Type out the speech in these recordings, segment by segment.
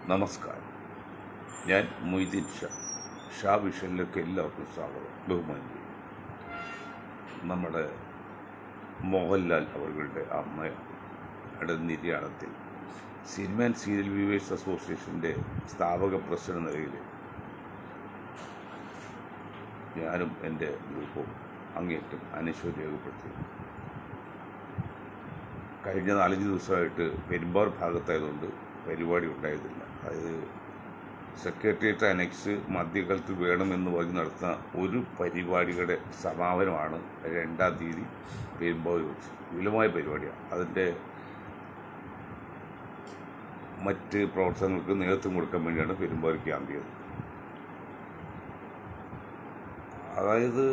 നമസ്കാരം. ഞാൻ മൊയ്തീൻ ഷാ വിഷനിലേക്ക് എല്ലാവർക്കും സ്വാഗതം. ബഹുമാനി നമ്മുടെ മോഹൻലാൽ അവരുടെ അമ്മയുടെ നിര്യാണത്തിൽ സിനിമ ആൻഡ് സീരിയൽ വ്യൂവേഴ്സ് അസോസിയേഷൻ്റെ സ്ഥാപക പ്രസിഡന്റ് നിലയിൽ ഞാനും എൻ്റെ ഗ്രൂപ്പും അങ്ങേറ്റം അനുശോചനം രേഖപ്പെടുത്തി. കഴിഞ്ഞ 4-5 ദിവസമായിട്ട് പെരുമ്പാവൂർ ഭാഗത്തായതുകൊണ്ട് പരിപാടി ഉണ്ടായതില്ല. അതായത് സെക്രട്ടേറിയറ്റ് അനക്സ് മധ്യകാലത്ത് വേണമെന്ന് പറഞ്ഞ് നടത്തുന്ന ഒരു പരിപാടിയുടെ സമാപനമാണ് 2-ാം തീയതി പെരുമ്പാവൂർ വെച്ച്. വിപുലമായ പരിപാടിയാണ്. അതിൻ്റെ മറ്റ് പ്രവർത്തനങ്ങൾക്ക് നേതൃത്വം കൊടുക്കാൻ വേണ്ടിയാണ് പെരുമ്പാവൂർ ക്യാമ്പ് ചെയ്തത്. അതായത്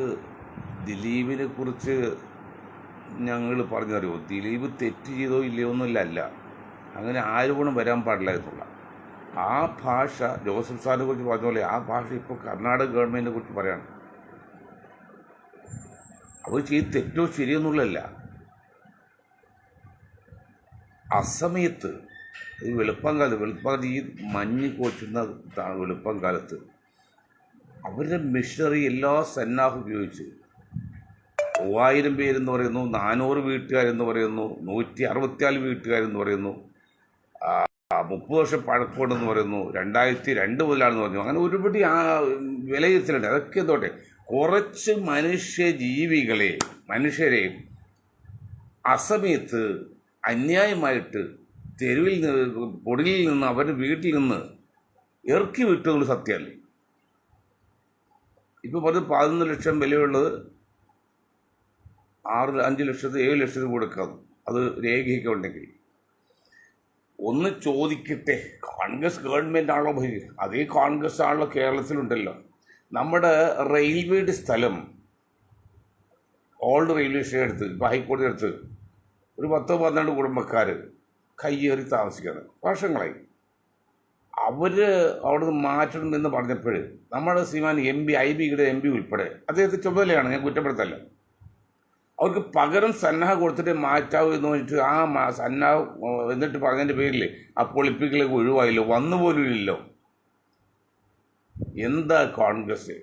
ദിലീപിനെ കുറിച്ച് ഞങ്ങൾ പറഞ്ഞറിയോ, ദിലീപ് തെറ്റ് ചെയ്തോ ഇല്ലയോ എന്നല്ല, അങ്ങനെ ആരോപണം വരാൻ പാടില്ല എന്നുള്ള ആ ഭാഷ ജോസഫ് സാറിനെ കുറിച്ച് പറഞ്ഞ പോലെ ആ ഭാഷ ഇപ്പോൾ കർണാടക ഗവൺമെൻറ്റിനെ കുറിച്ച് പറയാണ്. അവർ ചെയ്ത് തെറ്റോ ശരിയൊന്നുള്ളതല്ല. അസമയത്ത് ഈ വെളുപ്പാങ്കാലത്ത് ഈ മഞ്ഞ് കോച്ചുന്ന വെളുപ്പാങ്കാലത്ത് അവരുടെ മിഷനറി എല്ലാ സന്നാഹം ഉപയോഗിച്ച് 3000 പേരെന്ന് പറയുന്നു, 400 വീട്ടുകാരെന്ന് പറയുന്നു, 164 വീട്ടുകാരെന്ന് പറയുന്നു, 30 വർഷം പഴക്കമുണ്ടെന്ന് പറയുന്നു, 2002 മുതലാണെന്ന് പറഞ്ഞു. അങ്ങനെ ഒരുപടി വിലയിരുത്തലുണ്ട്. അതൊക്കെ എന്തോട്ടെ, കുറച്ച് മനുഷ്യരെ അസമയത്ത് അന്യായമായിട്ട് തെരുവിൽ നിന്ന് പൊടിയിൽ നിന്ന് അവരുടെ വീട്ടിൽ നിന്ന് ഇറക്കി വിട്ടതുകൊണ്ട് സത്യമല്ലേ. ഇപ്പോൾ പറഞ്ഞ് 11 ലക്ഷം വിലയുള്ളത് 5 ലക്ഷത്തിന് 7 ലക്ഷത്തിന് കൊടുക്കാം. അത് രേഖയൊക്കെ ഉണ്ടെങ്കിൽ ഒന്ന് ചോദിക്കട്ടെ, കോൺഗ്രസ് ഗവൺമെൻറ് ആണല്ലോ ഭരിക്കുക, അതേ കോൺഗ്രസ് ആണല്ലോ കേരളത്തിലുണ്ടല്ലോ. നമ്മുടെ റെയിൽവേയുടെ സ്ഥലം ഓൾഡ് റെയിൽവേ സ്റ്റേഷൻ എടുത്ത് ഇപ്പോൾ ഹൈക്കോടതി അടുത്ത് ഒരു 10-12 കുടുംബക്കാർ കയ്യേറി താമസിക്കുന്നത് വർഷങ്ങളായി. അവർ അവിടെ നിന്ന് മാറ്റണമെന്ന് പറഞ്ഞപ്പോൾ നമ്മുടെ ശ്രീമാൻ IBയുടെ MP ഉൾപ്പെടെ അദ്ദേഹത്തെ ചുമതലയാണ്, ഞാൻ കുറ്റപ്പെടുത്തല്ല, അവർക്ക് പകരം സന്നാഹ കൊടുത്തിട്ട് മാറ്റാവൂ എന്ന് പറഞ്ഞിട്ട് ആ സന്നാഹം എന്നിട്ട് പറഞ്ഞതിൻ്റെ പേരിൽ ആ പൊളിപ്പിക്കലൊക്കെ ഒഴിവായില്ലോ, വന്നുപോലും ഇല്ലല്ലോ. എന്താ കോൺഗ്രസ്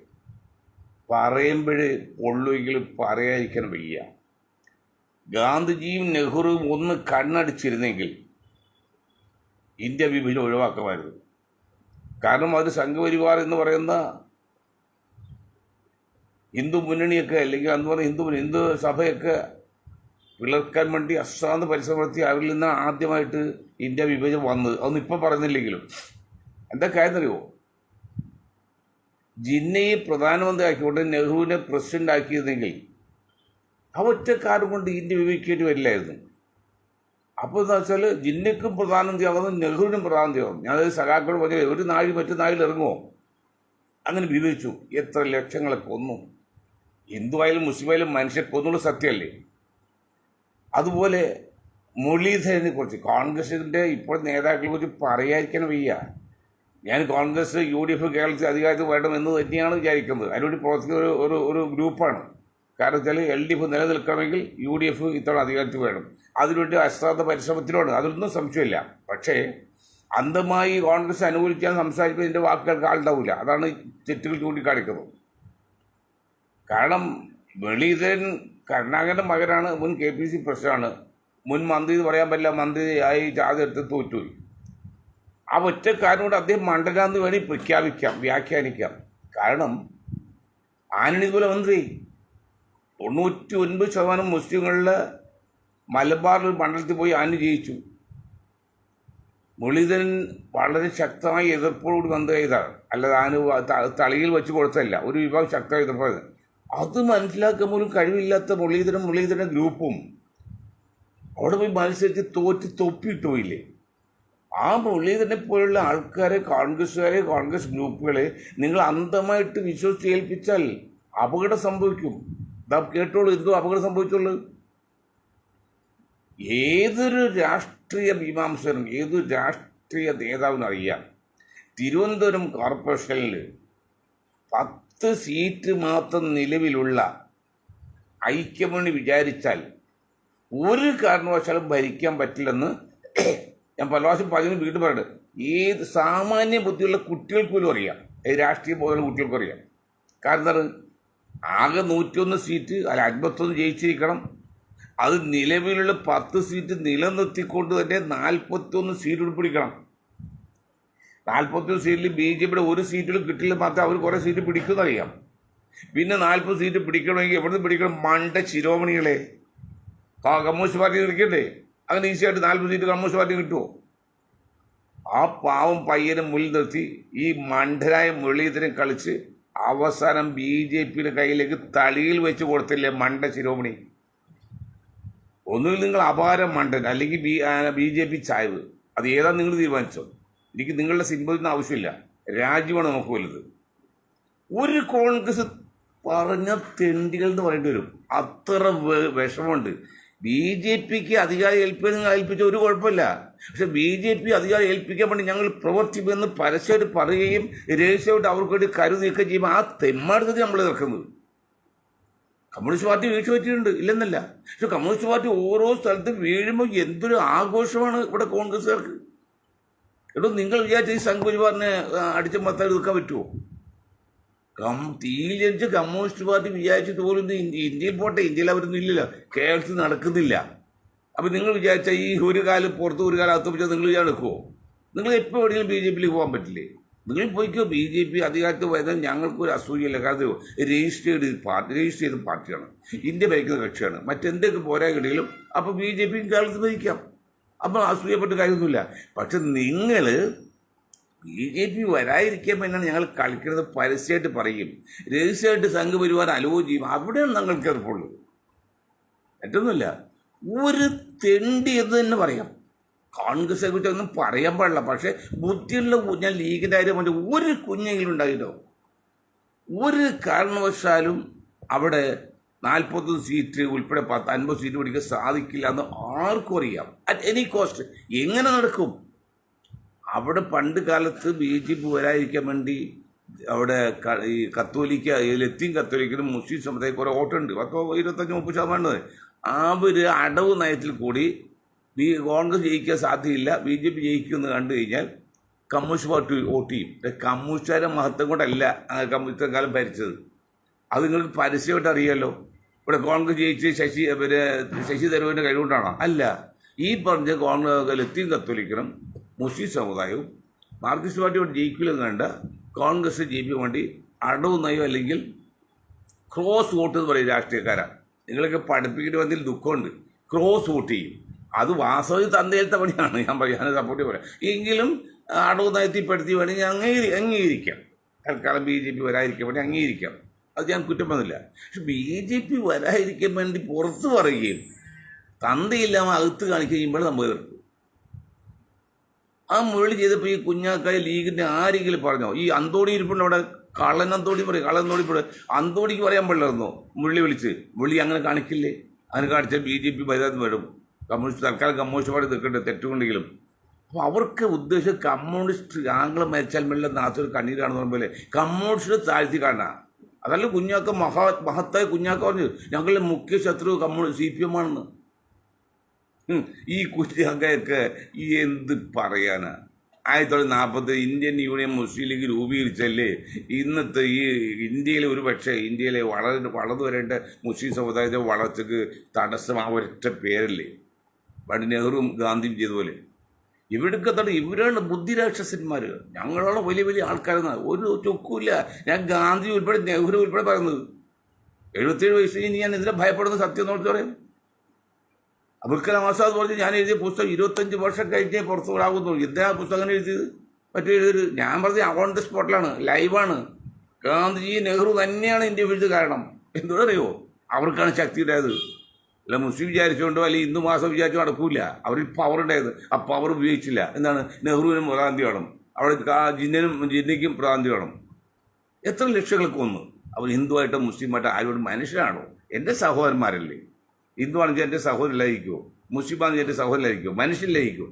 പറയുമ്പോഴേ പൊള്ളുമെങ്കിലും പറയാതിരിക്കാൻ വയ്യ. ഗാന്ധിജിയും നെഹ്റുവും ഒന്ന് കണ്ണടിച്ചിരുന്നെങ്കിൽ ഇന്ത്യ വിഭജനം ഒഴിവാക്കാമായിരുന്നു. കാരണം അത് സംഘപരിവാർ എന്ന് പറയുന്ന ഹിന്ദു മുന്നണിയൊക്കെ അല്ലെങ്കിൽ അന്ന് പറഞ്ഞ ഹിന്ദു സഭയൊക്കെ പിളർക്കാൻ വേണ്ടി അശ്രാന്ത പരിശ്രമം നടത്തി അവരിൽ നിന്നാണ് ആദ്യമായിട്ട് ഇന്ത്യ വിഭജനം വന്നത്. അതൊന്നും ഇപ്പം പറയുന്നില്ലെങ്കിലും എന്താ കാര്യം അറിയുമോ, ജിന്നയെ പ്രധാനമന്ത്രി ആക്കിക്കൊണ്ട് നെഹ്റുവിനെ പ്രസിഡന്റ് ആക്കിയിരുന്നെങ്കിൽ ആ ഒറ്റക്കാരും കൊണ്ട് ഇന്ത്യ വിഭജിക്കേണ്ടി വരില്ലായിരുന്നു. അപ്പോൾ എന്താ വെച്ചാൽ ജിന്നയ്ക്കും പ്രധാനമന്ത്രിയാവുന്നു, നെഹ്റുവിനും പ്രധാനമന്ത്രിയാവും. ഞാനത് സഖാക്കളോട് പറഞ്ഞാൽ ഒരു നാഴി മറ്റു നാഴിൽ ഇറങ്ങുമോ, അങ്ങനെ വിഭജിച്ചു. എത്ര ലക്ഷങ്ങളെ കൊന്നു. ഹിന്ദുവായാലും മുസ്ലിമായാലും മനുഷ്യരെ കൊന്നുള്ള സത്യമല്ലേ. അതുപോലെ മുരളീധരനെ കുറിച്ച് കോൺഗ്രസിൻ്റെ ഇപ്പോൾ നേതാക്കളെ കുറിച്ച് പറയാതിരിക്കാൻ വയ്യ. ഞാൻ കോൺഗ്രസ് UDF കേരളത്തിൽ അധികാരത്തിൽ വേണമെന്ന് തന്നെയാണ് വിചാരിക്കുന്നത്. അതിനുവേണ്ടി പ്രവർത്തിക്കുന്ന ഒരു ഗ്രൂപ്പാണ്. കാരണം വെച്ചാൽ LDF നിലനിൽക്കണമെങ്കിൽ UDF ഇത്തവണ അധികാരത്തിൽ വേണം. അതിനുവേണ്ടി അശ്രാന്ത പരിശ്രമത്തിലാണ്, അതൊന്നും സംശയമില്ല. പക്ഷേ അന്ധമായി കോൺഗ്രസ് അനുകൂലിക്കാൻ സംസാരിക്കുമ്പോൾ ഇതിൻ്റെ വാക്കുകൾക്ക് ആളുണ്ടാവില്ല. അതാണ് തെറ്റുകൾ ചൂണ്ടിക്കാണിക്കുന്നത്. കാരണം മുരളീധരൻ കരുണാകരൻ്റെ മകനാണ്, മുൻ KPC പ്രസിഡന്റാണ്, മുൻ മന്ത്രി എന്ന് പറയാൻ പറ്റില്ല, മന്ത്രിയായി ചാതെടുത്ത് തോറ്റുപോയി. ആ ഒറ്റക്കാരനോട് അദ്ദേഹം മണ്ഡലാന്ന് വേണി പ്രഖ്യാപിക്കാം, വ്യാഖ്യാനിക്കാം. കാരണം ആന്റണി പോലെ മന്ത്രി 99% മുസ്ലിങ്ങളുടെ മലബാറിൽ മണ്ഡലത്തിൽ പോയി ആന്റണി ജയിച്ചു. മുരളീധരൻ വളരെ ശക്തമായി എതിർപ്പോടുകൂടി മന്ത്രിയായതാണ്, അല്ലാതെ ആന് തളിയിൽ വെച്ച് കൊടുത്തല്ല. ഒരു വിഭാഗം ശക്തമായി എതിർപ്പായത് അത് മനസ്സിലാക്കാൻ പോലും കഴിവില്ലാത്ത മുരളീധരൻ ഗ്രൂപ്പും അവിടെ പോയി മത്സരിച്ച് തൊപ്പിയിട്ട് പോയില്ലേ. ആ മുരളീധരനെ പോലുള്ള ആൾക്കാരെ, കോൺഗ്രസ് ഗ്രൂപ്പുകളെ നിങ്ങൾ അന്ധമായിട്ട് വിശ്വസിച്ച് ഏൽപ്പിച്ചാൽ അപകടം സംഭവിക്കും. ഇതാ കേട്ടോളൂ, എന്തോ അപകടം സംഭവിച്ചുള്ളൂ. ഏതൊരു രാഷ്ട്രീയ മീമാംസകനും ഏതൊരു രാഷ്ട്രീയ നേതാവിനും അറിയാം, തിരുവനന്തപുരം കോർപ്പറേഷനിൽ 10 സീറ്റ് മാത്രം നിലവിലുള്ള ഐക്യമുന്നണി വിചാരിച്ചാൽ ഒരു കാരണവശാലും ഭരിക്കാൻ പറ്റില്ലെന്ന് ഞാൻ പല പ്രാവശ്യം പറഞ്ഞു, വീണ്ടും പറയുന്നത്. ഏത് സാമാന്യ ബുദ്ധിയുള്ള കുട്ടികൾക്ക് പോലും അറിയാം, രാഷ്ട്രീയ ബോധമുള്ള കുട്ടികൾക്കും അറിയാം. കാരണം എന്താണ്, ആകെ 101 സീറ്റ് അല്ല 51 ജയിച്ചിരിക്കണം. അത് നിലവിലുള്ള 10 സീറ്റ് നിലനിർത്തിക്കൊണ്ട് തന്നെ 41 സീറ്റ് പിടിക്കണം. 41 സീറ്റിൽ BJPയുടെ ഒരു സീറ്റിലും കിട്ടില്ല, മാത്രമേ അവർ കുറേ സീറ്റ് പിടിക്കുമെന്നറിയാം. പിന്നെ 40 സീറ്റ് പിടിക്കണമെങ്കിൽ എവിടെ നിന്ന് പിടിക്കണം? മണ്ട ശിരോമണികളെ കമ്മ്യൂണിസ്റ്റ് പാർട്ടി നിൽക്കണ്ടേ? അങ്ങനെ ഈസിയായിട്ട് 40 സീറ്റ് കമ്മ്യൂണിസ്റ്റ് പാർട്ടി കിട്ടുമോ? ആ പാവം പയ്യനെ മുന്നിൽ നിർത്തി ഈ മണ്ടനായ മുരളീധരൻ കളിച്ച് അവസാനം BJPയുടെ കയ്യിലേക്ക് തളിയിൽ വെച്ച് കൊടുത്തില്ലേ മണ്ട ശിരോമണി. ഒന്നുകിൽ നിങ്ങൾ അപാരം മണ്ടൻ, അല്ലെങ്കിൽ BJP ചായ്വ്. അത് ഏതാ നിങ്ങൾ തീരുമാനിച്ചോ. എനിക്ക് നിങ്ങളുടെ സിമ്പതിന് ആവശ്യമില്ല. രാജ്യമാണ് നമുക്ക് വലുത്. ഒരു കോൺഗ്രസ് പറഞ്ഞ തെണ്ടികൾ എന്ന് പറയേണ്ടി വരും, അത്ര വിഷമമുണ്ട്. BJPക്ക് അധികാരം ഏൽപ്പിച്ച ഒരു കുഴപ്പമില്ല. പക്ഷെ BJP അധികാരം ഏൽപ്പിക്കാൻ വേണ്ടി ഞങ്ങൾ പ്രവർത്തിക്കുമെന്ന് പരസ്യമായിട്ട് പറയുകയും രഹസ്യമായിട്ട് അവർക്ക് വേണ്ടി കരുനീക്കം ചെയ്യുമ്പോൾ ആ തെമ്മാടുത്തത് നമ്മൾ ഇറക്കുന്നത്. കമ്മ്യൂണിസ്റ്റ് പാർട്ടി വീഴ്ച പറ്റിയിട്ടുണ്ട്, ഇല്ലെന്നല്ല. പക്ഷെ കമ്മ്യൂണിസ്റ്റ് പാർട്ടി ഓരോ സ്ഥലത്തും വീഴുമ്പോൾ എന്തൊരു ആഘോഷമാണ് ഇവിടെ കോൺഗ്രസ്സുകാർക്ക്. എടോ, നിങ്ങൾ വിചാരിച്ച ഈ സംഘപരിവാറിനെ അടിച്ച മത്തായി എടുക്കാൻ പറ്റുമോ? തീയിൽ ജനിച്ച കമ്മ്യൂണിസ്റ്റ് പാർട്ടി വിചാരിച്ചിട്ട് പോലും ഇന്ത്യയിൽ പോട്ടെ, ഇന്ത്യയിൽ അവരൊന്നും ഇല്ലല്ലോ, കേരളത്തിൽ നടക്കുന്നില്ല. അപ്പം നിങ്ങൾ വിചാരിച്ച ഈ ഒരു കാലം പുറത്ത് ഒരു കാലം അകത്ത് വെച്ചാൽ നിങ്ങൾ വിചാരിക്കുമോ? നിങ്ങൾ എപ്പോൾ എവിടെയെങ്കിലും BJPയിലേക്ക് പോകാൻ പറ്റില്ലേ? നിങ്ങൾ പോയിക്കോ. BJP അധികാരത്തിൽ വരുന്നത് ഞങ്ങൾക്കൊരു അസൂയല്ല. കാരണം രജിസ്റ്റർ ചെയ്ത പാർട്ടിയാണ്, ഇന്ത്യ ഭരിക്കുന്ന കക്ഷിയാണ്. മറ്റെന്തൊക്കെ പോരായ്മകളിലും അപ്പോൾ BJPയും കേരളത്തിൽ ഭരിക്കാം. അപ്പോൾ അസൂയപ്പെട്ട കാര്യമൊന്നുമില്ല. പക്ഷെ നിങ്ങൾ BJP വരാതിരിക്കാൻ വേണ്ടിയാണ് ഞങ്ങൾ കളിക്കുന്നത്. പരസ്യമായിട്ട് പറയും, രഹസ്യമായിട്ട് സംഘപരിവാർ അലോചന ചെയ്യും. അവിടെയാണ് ഞങ്ങൾക്ക് എതിർപ്പുള്ളത്. മറ്റൊന്നുമില്ല. ഒരു തെണ്ടി എന്ന് തന്നെ പറയാം. കോൺഗ്രസിനെ കുറിച്ച് ഒന്നും പറയാൻ പാടില്ല. പക്ഷേ ബുദ്ധിയുള്ള ഞാൻ ലീഗിൻ്റെ കാര്യം പറഞ്ഞ ഒരു കുഞ്ഞെങ്കിലും ഉണ്ടായിട്ടോ. ഒരു കാരണവശാലും അവിടെ 40 സീറ്റ് ഉൾപ്പെടെ 50 സീറ്റ് പിടിക്കാൻ സാധിക്കില്ല എന്ന് ആർക്കും അറിയാം. At any cost. എങ്ങനെ നടക്കും? അവിടെ പണ്ട് കാലത്ത് BJP വരാതിരിക്കാൻ വേണ്ടി അവിടെ ഈ കത്തോലിക്ക ലത്തീൻ കത്തോലിക്കനും മുസ്ലിം സമുദായം കുറേ വോട്ടുണ്ട്, 25-30%. അവർ അടവ് നയത്തിൽ കൂടി കോൺഗ്രസ് ജയിക്കാൻ സാധ്യതയില്ല, BJP ജയിക്കുമെന്ന് കണ്ടു കഴിഞ്ഞാൽ കമ്മ്യൂണിസ്റ്റ് പാർട്ടി വോട്ട് ചെയ്യും. കമ്മ്യൂണിസ്റ്റുകാരുടെ മഹത്വം കൊണ്ടല്ല ഇത്ര കാലം ഭരിച്ചത്. അത് നിങ്ങൾക്ക് പരസ്യമായിട്ട് അറിയാമല്ലോ. ഇവിടെ കോൺഗ്രസ് ജയിച്ച് ശശി തരൂരിൻ്റെ കഴിവുകൊണ്ടാണോ? അല്ല. ഈ പറഞ്ഞ ലത്തീൻ കത്തോലിക്കനും മുസ്ലിം സമുദായവും മാർക്സിസ്റ്റ് പാർട്ടിയോട് ജയിക്കില്ലെന്ന് കണ്ട കോൺഗ്രസ് ജയിപ്പിക്കാൻ വേണ്ടി അടവ് നയം അല്ലെങ്കിൽ ക്രോസ് വോട്ട് എന്ന് പറയും രാഷ്ട്രീയക്കാരാണ്. നിങ്ങളൊക്കെ പഠിപ്പിക്കേണ്ടി വന്നതിൽ ദുഃഖമുണ്ട്. ക്രോസ് വോട്ട് ചെയ്യും. അത് വാസ്തവത്തിൽ തന്തയിലത്തെ പണിയാണ്. ഞാൻ സപ്പോർട്ട് പറയാം. എങ്കിലും അടവ് നയത്തിൽപ്പെടുത്തി വേണമെങ്കിൽ അംഗീകരിക്കാം. തൽക്കാലം BJP വരാതിരിക്കാൻ വേണ്ടി അംഗീകരിക്കാം. അത് ഞാൻ കുറ്റം പറഞ്ഞില്ല. പക്ഷെ BJP വരാതിരിക്കാൻ വേണ്ടി പുറത്ത് പറയുകയും തന്തയില്ലാமல் അകത്ത് കാണിക്കുകയും ചെയ്യുമ്പോൾ നമ്മൾ എതിർക്കും. ആ മുരളി ചെയ്തപ്പോൾ ഈ കുഞ്ഞാക്കായ ലീഗിൻ്റെ ആരെങ്കിലും പറഞ്ഞോ? ഈ അന്തോണി ഇരിപ്പുണ്ട് അവിടെ, കള്ളനന്തോണി പറയും, കള്ളനന്തോണി അന്തോണിക്ക് പറയാൻ പാടില്ലായിരുന്നോ മുരളി വിളിച്ച്? മുരളി അങ്ങനെ കാണിക്കില്ലേ? അങ്ങനെ കാണിച്ചാൽ BJP വരാതെ വരും. തൽക്കാലം കമ്മ്യൂണിസ്റ്റ് പാർട്ടി നിൽക്കട്ടെ, തെറ്റുകൊണ്ടെങ്കിലും. അപ്പോൾ അവർക്ക് ഉദ്ദേശം കമ്മ്യൂണിസ്റ്റ് ആംഗ്ലം മരിച്ചാൽ മെല്ലെ നാത്തൊരു കണ്ണീരാണെന്ന് പറയുമ്പോൾ കമ്മ്യൂണിസ്റ്റിനെ താഴ്ത്തി കാണാം. അതല്ല കുഞ്ഞാക്ക മഹത്തായ കുഞ്ഞാക്ക പറഞ്ഞു ഞങ്ങളുടെ മുഖ്യ ശത്രു CPM ആണെന്ന്. ഈ കുഞ്ഞാക്കയൊക്കെ എന്ത് പറയാനാ? 1940 ഇന്ത്യൻ യൂണിയൻ മുസ്ലിം ലീഗ് രൂപീകരിച്ചല്ലേ ഇന്നത്തെ ഈ ഇന്ത്യയിലെ ഇന്ത്യയിലെ വളർന്നു വരേണ്ട മുസ്ലിം സമുദായത്തെ വളർച്ചയ്ക്ക് തടസ്സം ആ ഒരൊറ്റ പേരല്ലേ? പണ്ട് നെഹ്റുവും ഗാന്ധിയും ചെയ്തപോലെ. ഇവരാണ് ബുദ്ധിരാക്ഷസന്മാർ. ഞങ്ങളോട് വലിയ വലിയ ആൾക്കാരെന്ന് ഒരു ചൊക്കുമില്ല. ഞാൻ ഗാന്ധി ഉൾപ്പെടെ നെഹ്റു ഉൾപ്പെടെ പറയുന്നത് 77 വയസ്സിൽ ഞാൻ എന്തിനാ ഭയപ്പെടുന്ന സത്യം നോക്കി പറയാം. അബുൽ കലാം ആസാദ് പറഞ്ഞ് ഞാൻ എഴുതിയ പുസ്തകം 25 വർഷം കഴിഞ്ഞേ പുറത്തു വിടാകുന്നു. എന്തിനാ പുസ്തകം എഴുതിയത്? എഴുതിയത് ഞാൻ പറഞ്ഞ ഓൺ ദ സ്പോട്ടിലാണ്, ലൈവാണ്. ഗാന്ധിജി നെഹ്റു തന്നെയാണ് ഇന്ത്യ വീഴ്ച കാരണം. എന്തുകൊണ്ടറിയോ? അവർക്കാണ് ശക്തി ഉണ്ടായത്. അല്ല മുസ്ലിം വിചാരിച്ചുകൊണ്ടോ അല്ലെങ്കിൽ ഹിന്ദു മാസം വിചാരിച്ചോ നടക്കൂല. അവരിൽ പവർ ഉണ്ടായത്. ആ പവർ ഉപയോഗിച്ചില്ല. എന്താണ്? നെഹ്റുവിനും പ്രാന്തി വേണം, അവിടെ ജിന്നയ്ക്കും പ്രാന്തി വേണം. എത്ര ലക്ഷങ്ങൾക്ക് കൊന്നു. അവർ ഹിന്ദുവായിട്ടോ മുസ്ലിമായിട്ടോ ആരോടും മനുഷ്യരാണോ? എൻ്റെ സഹോദരന്മാരല്ലേ. ഹിന്ദു ആണെങ്കിൽ എൻ്റെ സഹോദരനായിരിക്കുമോ? മുസ്ലിം ആണെങ്കിൽ എൻ്റെ സഹോദരനായിരിക്കുമോ? മനുഷ്യനിലായിരിക്കുമോ?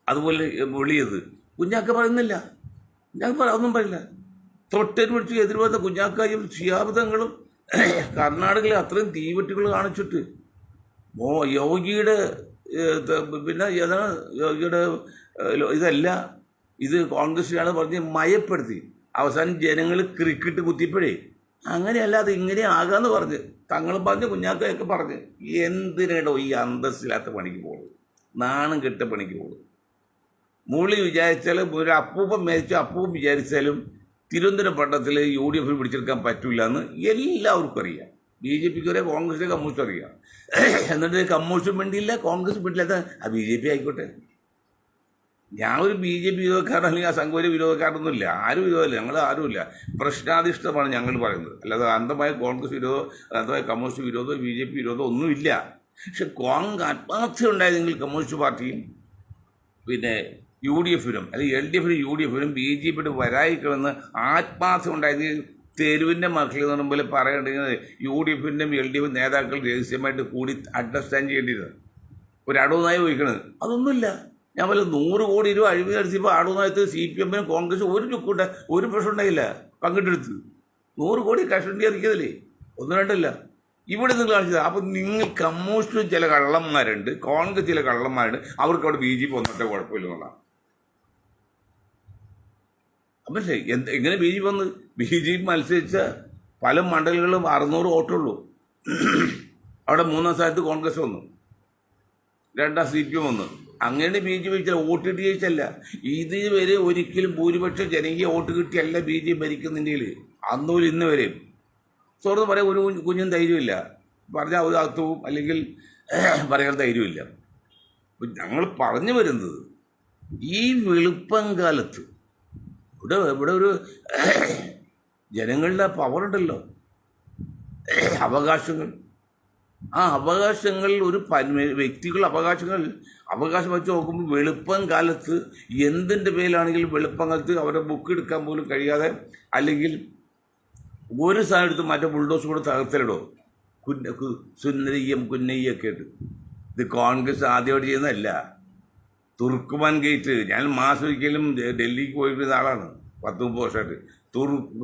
അതുപോലെ വിളിയത് കുഞ്ഞാക്ക പറയുന്നില്ല. കുഞ്ഞാക്ക ഒന്നും പറയില്ല. തൊട്ടേന് പിടിച്ച് എതിർ വന്ന കുഞ്ഞാക്കായും ശിഹാബദങ്ങളും കർണാടകയിൽ അത്രയും തീവെട്ടുകൾ കാണിച്ചിട്ട് യോഗിയുടെ പിന്നെ ഏതാണ് യോഗിയുടെ ഇതല്ല ഇത് കോൺഗ്രസ്സുകാർ പറഞ്ഞ് മയപ്പെടുത്തി. അവസാനം ജനങ്ങൾ ക്രിക്കറ്റ് കുത്തിയപ്പോഴേ അങ്ങനെയല്ലാതെ ഇങ്ങനെ ആകാന്ന് പറഞ്ഞ് തങ്ങൾ പറഞ്ഞ് കുഞ്ഞാക്കയൊക്കെ പറഞ്ഞ് എന്തിനേടോ ഈ അന്തസ്സില്ലാത്ത പണിക്ക് പോകുന്നത്, നാണം കെട്ട പണിക്ക് പോകുന്നത്. മുള്ളി വിചാരിച്ചാലും ഒരു അപ്പൂപ്പൻ മരിച്ചു അപ്പൂപ്പൻ വിചാരിച്ചാലും തിരുവനന്തപുരം പട്ടണത്തിൽ UDF പിടിച്ചെടുക്കാൻ പറ്റില്ല എന്ന് എല്ലാവർക്കും അറിയാം. BJPക്ക് വരെ കോൺഗ്രസ് കമ്മ്യൂണിസ്റ്റ് അറിയാം. എന്നിട്ട് കമ്മ്യൂണിസ്റ്റും വേണ്ടിയില്ല കോൺഗ്രസ് വേണ്ടിയില്ലാത്ത BJP ആയിക്കോട്ടെ. ഞാൻ ഒരു BJP വിരോധക്കാരൻ അല്ലെങ്കിൽ ആ സംഘപരിവാര വിരോധക്കാരനൊന്നുമില്ല, ആരും വിരോധമില്ല, ഞങ്ങൾ ആരുമില്ല. പ്രശ്നാധിഷ്ഠമാണ് ഞങ്ങൾ പറയുന്നത്, അല്ലാതെ അന്ധമായ കോൺഗ്രസ് വിരോധം അന്ധമായ കമ്മ്യൂണിസ്റ്റ് വിരോധം BJP വിരോധം ഒന്നുമില്ല. പക്ഷെ ആത്മാർത്ഥ ഉണ്ടായതെങ്കിൽ കമ്മ്യൂണിസ്റ്റ് പാർട്ടിയും പിന്നെ UDFനും അല്ലെങ്കിൽ LDFനും UDFനും BJPയുടെ വരായിക്കണമെന്ന് ആത്മാർത്ഥം ഉണ്ടായതെങ്കിൽ തെരുവിൻ്റെ മക്കളിൽ നിന്ന് പോലെ പറയേണ്ടത് UDFൻ്റെയും LDF നേതാക്കൾ രഹസ്യമായിട്ട് കൂടി അണ്ടർസ്റ്റാൻഡ് ചെയ്യേണ്ടിയിരുന്നത്. ഒരു അടവുനായി വഹിക്കണത് അതൊന്നുമില്ല. ഞാൻ വല്ല 100 കോടി രൂപ അഴിമതി നടത്തിയപ്പോൾ അടവുനായത്ത് CPMനും കോൺഗ്രസ് ഒരു ചുക്കൂട്ട ഒരു പ്രശ്നം ഉണ്ടായില്ല, പങ്കിട്ടെടുത്ത് 100 കോടി കഷണ്ടി ഇറക്കിയതല്ലേ, ഒന്നും രണ്ടല്ല. ഇവിടെ നിങ്ങൾ കാണിച്ചത്. അപ്പം നിങ്ങൾ കമ്മ്യൂണിസ്റ്റിൽ ചില കള്ളന്മാരുണ്ട്, കോൺഗ്രസ് ചില കള്ളന്മാരുണ്ട്, അവർക്ക് അവിടെ BJP വന്നിട്ടേ കുഴപ്പമില്ല എന്നുള്ളതാണ്. അപ്പം എങ്ങനെ BJP വന്ന് BJP മത്സരിച്ച പല മണ്ഡലങ്ങളിലും 600 വോട്ടുള്ളൂ. അവിടെ 3-ാം സ്ഥാനത്ത് കോൺഗ്രസ് വന്നു, 2-ാം CPM വന്നു. അങ്ങനെ BJP വോട്ട് ജയിച്ചല്ല. ഇതുവരെ ഒരിക്കലും ഭൂരിപക്ഷം ജനകീയ വോട്ട് കിട്ടിയല്ല BJP ഭരിക്കുന്നതിൻ്റെ അന്നുപോലും ഇന്ന് വരെയും. തുറന്ന് പറയാൻ ഒരു കുഞ്ഞും ധൈര്യമില്ല, പറഞ്ഞാൽ ഒരു അർത്ഥവും അല്ലെങ്കിൽ പറയാൻ ധൈര്യമില്ല. ഞങ്ങൾ പറഞ്ഞു വരുന്നത് ഈ വെളുപ്പം കാലത്ത് ഇവിടെ ഒരു ജനങ്ങളുടെ പവറുണ്ടല്ലോ, അവകാശങ്ങൾ. ആ അവകാശങ്ങൾ ഒരു വ്യക്തികളുടെ അവകാശം വെച്ച് നോക്കുമ്പോൾ വെളുപ്പം കാലത്ത് എന്തിൻ്റെ പേരിലാണെങ്കിലും വെളുപ്പം കാലത്ത് അവരെ ബുക്ക് എടുക്കാൻ പോലും കഴിയാതെ അല്ലെങ്കിൽ ഒരു സാധനം എടുത്ത് മറ്റേ ബുൾഡോസ് കൂടെ തകർത്തലിടോ സുന്നരിയും കുന്നയ്യൊക്കെ ആയിട്ട്. ഇത് കോൺഗ്രസ് ആദ്യമായിട്ട് ചെയ്യുന്നതല്ല. തുർക്കുമാൻ ഗേറ്റ്, ഞാൻ മാസമൊരിക്കലും ഡൽഹിക്ക് പോയിരുന്ന ആളാണ് 10-30 വർഷമായിട്ട്.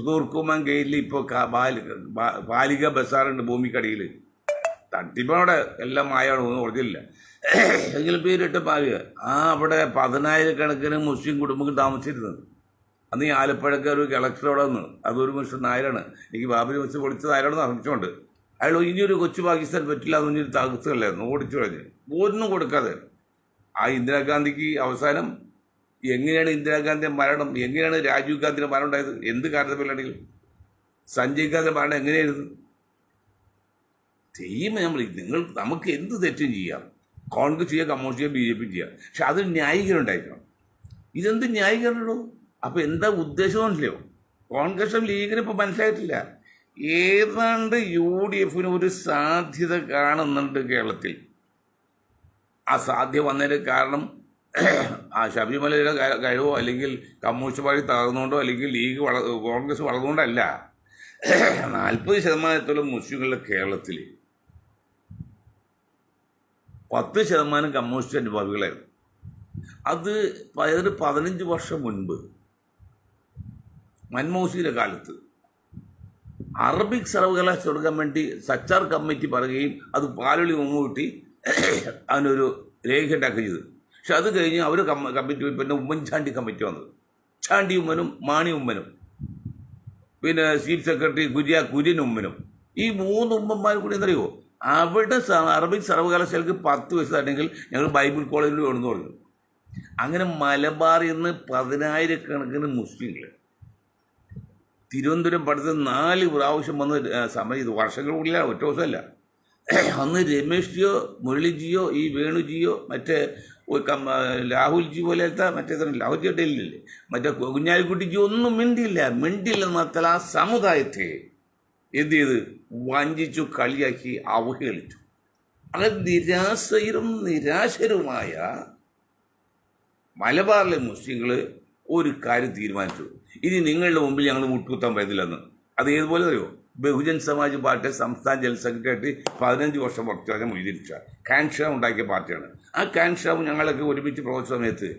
തുർക്കുമാൻ ഗേറ്റിൽ ഇപ്പോൾ ബാലിക ബസാറുണ്ട് ഭൂമിക്കടിയിൽ. തട്ടിപ്പവിടെ എല്ലാം മായാണ്, ഒന്നും ഓർജില്ല എങ്കിലും പേരിട്ട് പാലുക. അവിടെ 10,000-കണക്കിന് മുസ്ലിം കുടുംബങ്ങൾ താമസിച്ചിരുന്നത്. അന്ന് ഈ ആലപ്പുഴക്കാർ ഒരു കളക്ടർ അവിടെ വന്നു, അതൊരു മിസ്റ്റർ നായരാണ്. എനിക്ക് ബാബരി മസ്ജിദ് പൊളിച്ച നായരാണെന്ന് അറിയിച്ചുകൊണ്ട് അയാൾ ഇനിയൊരു കൊച്ചു പാകിസ്ഥാൻ പറ്റില്ല എന്നൊരു തകർത്തല്ലായിരുന്നു, ഓടിച്ചു കളഞ്ഞ് ഒന്നും കൊടുക്കാതെ. ആ ഇന്ദിരാഗാന്ധിക്ക് അവസാനം എങ്ങനെയാണ് ഇന്ദിരാഗാന്ധിയുടെ മരണം, എങ്ങനെയാണ് രാജീവ് ഗാന്ധിയുടെ മരണം ഉണ്ടായത്, എന്ത് കാരണത്തിലാണെങ്കിൽ സഞ്ജയ് ഗാന്ധിയുടെ മരണം എങ്ങനെയായിരുന്നു ചെയ്യുമ്പോൾ നമ്മൾ നമുക്ക് എന്ത് തെറ്റും ചെയ്യാം. കോൺഗ്രസ് ചെയ്യുക, കമ്മ്യൂണിസ്റ്റ് ചെയ്യുക, BJP ചെയ്യുക. പക്ഷെ അത് ന്യായീകരണം ഉണ്ടായിരിക്കണം. ഇതെന്ത് ന്യായീകരണമോ? അപ്പോൾ എന്താ ഉദ്ദേശമൊന്നുമില്ലയോ? കോൺഗ്രസും ലീഗിനും ഇപ്പോൾ മനസ്സിലായിട്ടില്ല. ഏതാണ്ട് UDFന് ഒരു സാധ്യത കാണുന്നുണ്ട് കേരളത്തിൽ. ആ സാധ്യത വന്നതിന് കാരണം ആ ശബരിമലയുടെ കഴിവോ അല്ലെങ്കിൽ കമ്മ്യൂണിസ്റ്റ് പാർട്ടി തകർന്നുകൊണ്ടോ അല്ലെങ്കിൽ കോൺഗ്രസ് വളർന്നുകൊണ്ടല്ല. 40% മുസ്ലിങ്ങളുടെ കേരളത്തിൽ 10% കമ്മ്യൂണിസ്റ്റ് അനുഭാവികളായിരുന്നു. അത് 15 വർഷം മുൻപ് മൻമോഹൻ സിംഗിന്റെ കാലത്ത് അറബിക് സർവകലാശാല തുടങ്ങാൻ വേണ്ടി സച്ചാർ കമ്മിറ്റി പറയുകയും അത് പാലൊളി മുങ്ങൂട്ടി അതിനൊരു രേഖ ഉണ്ടാക്കുകയും ചെയ്തു. പക്ഷെ അത് കഴിഞ്ഞ് അവർ കമ്മിറ്റി പിന്നെ ഉമ്മൻചാണ്ടി കമ്മിറ്റി വന്നത്. ചാണ്ടി ഉമ്മനും മാണി ഉമ്മനും പിന്നെ ചീഫ് സെക്രട്ടറി കുര്യൻ ഉമ്മനും, ഈ 3 ഉമ്മന്മാർ കൂടി എന്തറിയോ അവിടെ അറബിക് സർവകലാശാലയ്ക്ക് 10 വയസ്സാണെങ്കിൽ ഞങ്ങൾ ബൈബിൾ കോളേജിൽ വേണമെന്ന് പറഞ്ഞു. അങ്ങനെ മലബാറിൽ നിന്ന് 10,000-കണക്കിന് മുസ്ലിങ്ങൾ തിരുവനന്തപുരം പഠിത്തം 4 പ്രാവശ്യം വന്ന് സമരം ചെയ്തു. വർഷങ്ങൾക്കുള്ളിലാണ്, ഒറ്റ ദിവസമല്ല. അന്ന് രമേഷ്ജിയോ മുരളിജിയോ ഈ വേണുജിയോ മറ്റേ രാഹുൽജി പോലത്തെ മറ്റേ ലാഹുൽജി ഡൽഹിയില്ലേ മറ്റേ കുഞ്ഞാലിക്കുട്ടിജി ഒന്നും മിണ്ടിയില്ല മാത്രമല്ല ആ സമുദായത്തെ എന്ത് ചെയ്ത് വഞ്ചിച്ചു, കളിയാക്കി, അവഹേളിച്ചു. അങ്ങനെ നിരാശരുമായ മലബാറിലെ മുസ്ലിങ്ങൾ ഒരു കാര്യം തീരുമാനിച്ചു, ഇനി നിങ്ങളുടെ മുമ്പിൽ ഞങ്ങൾ മുട്ടുകുത്താൻ പറ്റില്ലെന്ന്. അത് ഏതുപോലെ അറിയോ? ബഹുജൻ സമാജ് പാർട്ടി സംസ്ഥാന ജനറൽ സെക്രട്ടറി 15 വർഷം വക്താവ് മൊയ്തീൻ ഷാ കാൻഷാവ് ഉണ്ടാക്കിയ പാർട്ടിയാണ്. ആ കാൻഷാവ് ഞങ്ങളൊക്കെ ഒരുമിച്ച് പ്രവർത്തിച്ച സമയത്ത്